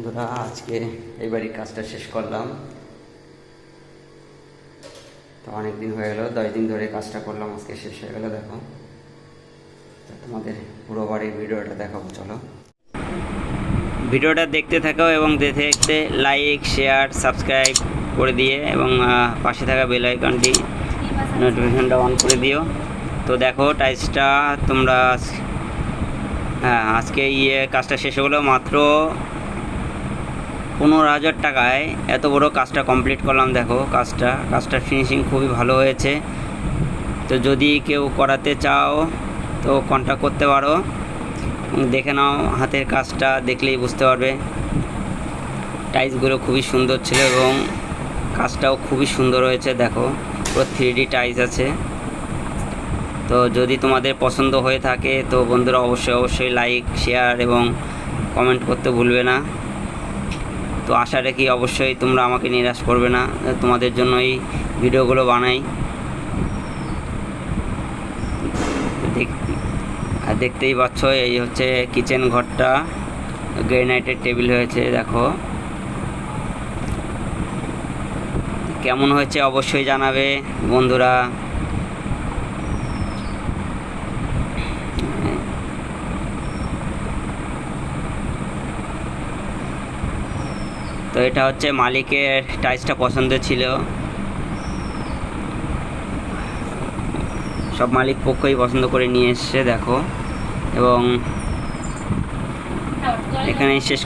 বন্ধুরা, আজকে এই বাড়ির কাজটা শেষ করলাম। তো অনেক দিন হয়ে গেল, 10 দিন ধরে কাজটা করলাম, আজকে শেষ হয়ে গেল। দেখো, তো তোমাদের পুরো বাড়ির ভিডিওটা দেখাবো, চলো। ভিডিওটা দেখতে থাকো এবং দেখতে দেখতে লাইক, শেয়ার, সাবস্ক্রাইব করে দিয়ে এবং পাশে থাকা বেল আইকনটি নোটিফিকেশনটা অন করে দিও। তো দেখো টাইলসটা তোমরা আজকে কাজটা শেষ হলো মাত্র 15,000 টাকায় এত বড় কাজটা কমপ্লিট করলাম। দেখো কাজটার ফিনিশিং খুবই ভালো হয়েছে। তো যদি কেউ করাতে চাও তো কন্ট্যাক্ট করতে পারো, দেখে নাও। হাতের কাজটা দেখলেই বুঝতে পারবে। টাইলসগুলো খুবই সুন্দর ছিল এবং কাজটাও খুবই সুন্দর হয়েছে। দেখো, পুরো 3D টাইলস আছে। তো যদি তোমাদের পছন্দ হয়ে থাকে তো বন্ধুরা অবশ্যই লাইক, শেয়ার এবং কমেন্ট করতে ভুলবে না। তো আশা রাখি অবশ্যই তোমরা আমাকে নিরাশ করবে না, তোমাদের জন্য এই ভিডিওগুলো বানাই। দেখতেই পাচ্ছ, এই হচ্ছে কিচেন ঘরটা, গ্রেনাইটের টেবিল হয়েছে। দেখো কেমন হয়েছে অবশ্যই জানাবে বন্ধুরা। তো এটা হচ্ছে মালিকের টাইলসটা পছন্দ ছিল, সব মালিক পক্ষই পছন্দ করে নিয়ে এসছে। দেখো, এবং এখানে শেষ